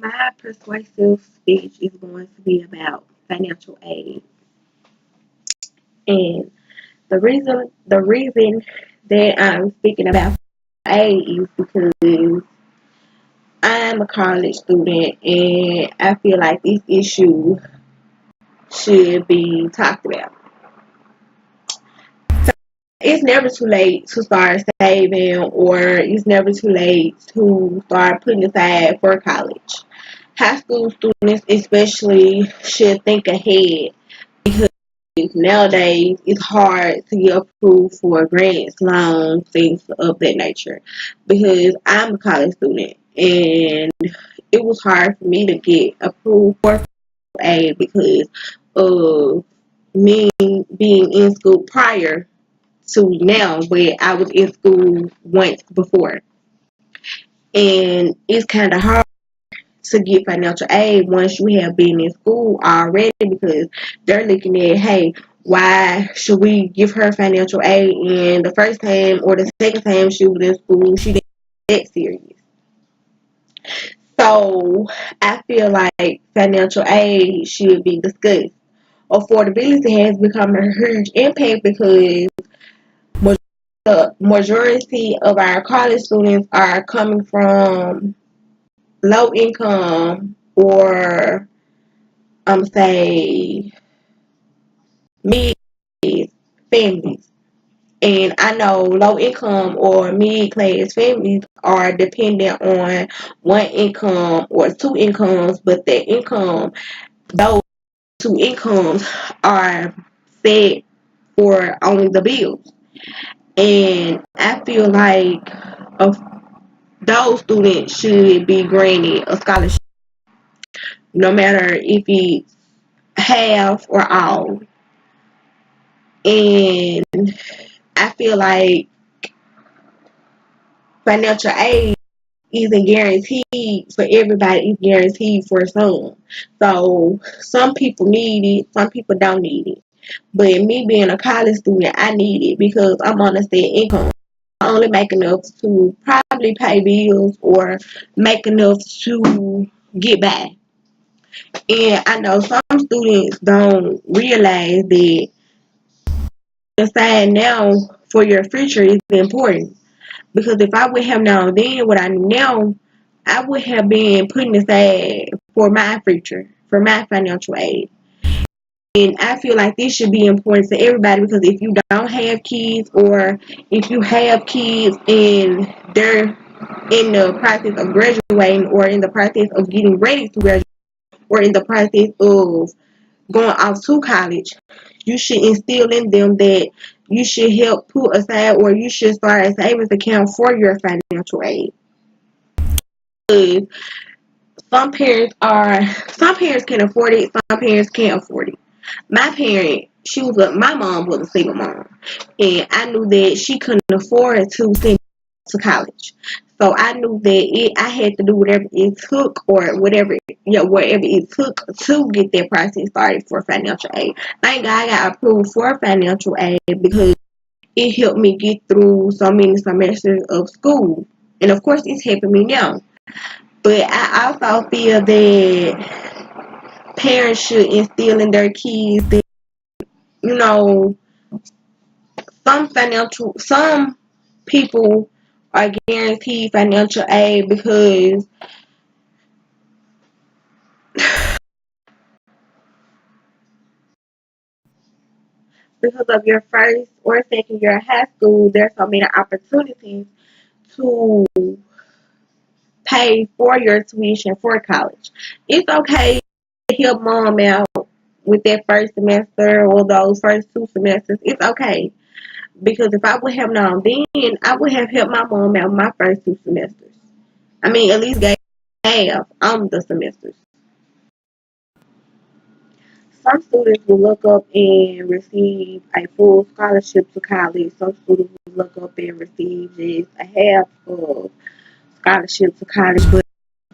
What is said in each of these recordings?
My persuasive speech is going to be about financial aid. And the reason that I'm speaking about aid is because I'm a college student and I feel like this issue should be talked about. It's never too late to start saving, or it's never too late to start putting aside for college. High school students especially should think ahead because nowadays it's hard to get approved for grants, loans, things of that nature. Because I'm a college student and it was hard for me to get approved for aid because of me being in school prior to now, but I was in school once before. And it's kind of hard to get financial aid once you have been in school already because they're looking at, hey, why should we give her financial aid? And the first time or the second time she was in school, she didn't get that serious. So I feel like financial aid should be discussed. Affordability has become a huge impact because the majority of our college students are coming from low income or say mid families. And I know low income or mid class families are dependent on one income or two incomes, but that income, those two incomes are set for only the bills. And I feel like of those students should be granted a scholarship, no matter if it's half or all. And I feel like financial aid isn't guaranteed for everybody, it's guaranteed for some. So some people need it, some people don't need it. But me being a college student, I need it because I'm on a set income. I only make enough to probably pay bills or make enough to get by. And I know some students don't realize that deciding now for your future is important. Because if I would have known then what I know now, I would have been putting aside for my future, for my financial aid. And I feel like this should be important to everybody because if you don't have kids or if you have kids and they're in the process of graduating or in the process of getting ready to graduate or in the process of going off to college, you should instill in them that you should help put aside or you should start a savings account for your financial aid. Because some parents can afford it, some parents can't afford it. My mom was a single mom, and I knew that she couldn't afford to send to college. So I knew that I had to do whatever it took, or whatever it took to get that process started for financial aid. Thank God I got approved for financial aid because it helped me get through so many semesters of school, and of course, it's helping me now. But I also feel that parents should instill in their kids that you know some people are guaranteed financial aid because of your first or second year of high school. There's so many opportunities to pay for your tuition for college. It's okay to help mom out with that first semester or those first two semesters. It's okay because if I would have known then, I would have helped my mom out my first two semesters. I mean, at least gave half on the semesters. Some students will look up and receive a full scholarship to college. Some students will look up and receive just a half of scholarship to college, but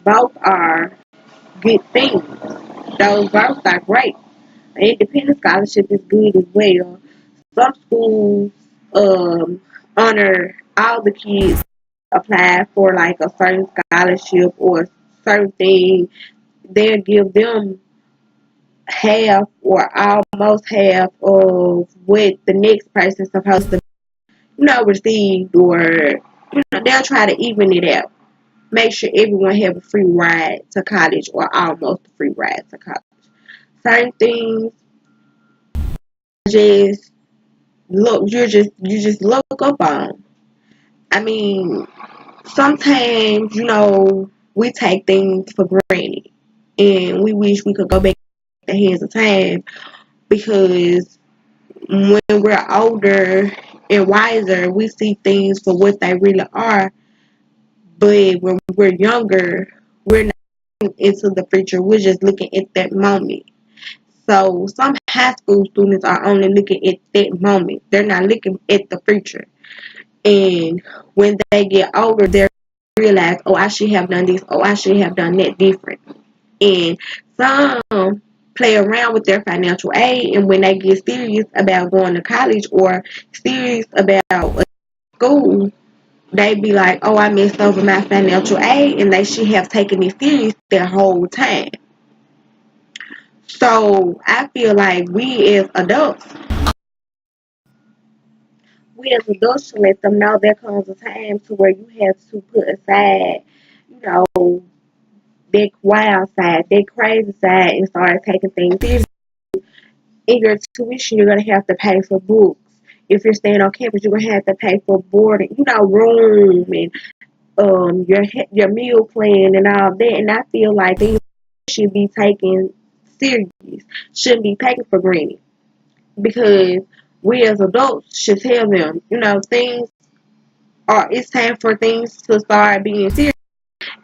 both are good things. Those both are great. An independent scholarship is good as well. Some schools honor all the kids apply for like a certain scholarship or certain thing, they'll give them half or almost half of what the next person's supposed to, receive, or they'll try to even it out. Make sure everyone have a free ride to college or almost a free ride to college. Certain things just you just look up on. I mean, sometimes, we take things for granted and we wish we could go back the hands of time, because when we're older and wiser, we see things for what they really are. But when we're younger, we're not looking into the future. We're just looking at that moment. So some high school students are only looking at that moment. They're not looking at the future. And when they get older, they realize, oh, I should have done this. Oh, I should have done that different. And some play around with their financial aid, and when they get serious about going to college or serious about school, they be like, oh, I messed over my financial aid, and they should have taken it serious their whole time. So I feel like we as adults should let them know there comes a time to where you have to put aside, you know, that wild side, that crazy side, and start taking things seriously. In your tuition, you're gonna have to pay for books. If you're staying on campus, you're gonna have to pay for boarding, room, and your meal plan and all that. And I feel like these should be taken serious, shouldn't be taken for granted, because we as adults should tell them, things are. It's time for things to start being serious.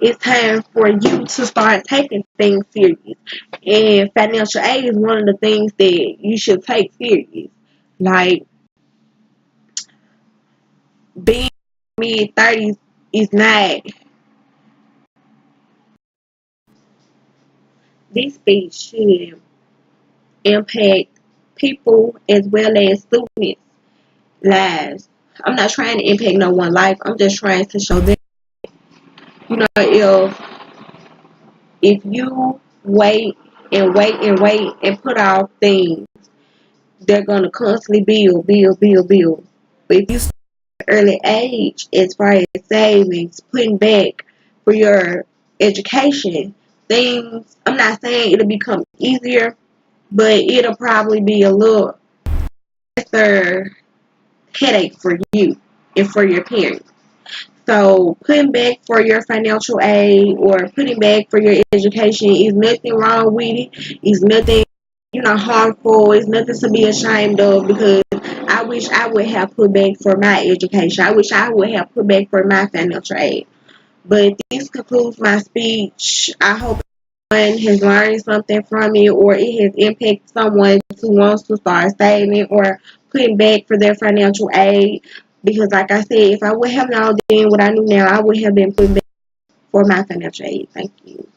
It's time for you to start taking things serious. And financial aid is one of the things that you should take serious. Like, being mid 30s is not. This speech should impact people as well as students' lives. I'm not trying to impact no one life. I'm just trying to show them, if you wait and wait and wait and put off things, they're gonna constantly build. But if you start at an early age, as far as savings, putting back for your education, things, I'm not saying it'll become easier, but it'll probably be a little lesser headache for you and for your parents. So putting back for your financial aid or putting back for your education is nothing wrong with it. It's nothing, harmful. It's nothing to be ashamed of, because I wish I would have put back for my education. I wish I would have put back for my financial aid. But this concludes my speech. I hope someone has learned something from it, or it has impacted someone who wants to start saving or putting back for their financial aid. Because, like I said, if I would have known then what I knew now, I would have been putting back for my financial aid. Thank you.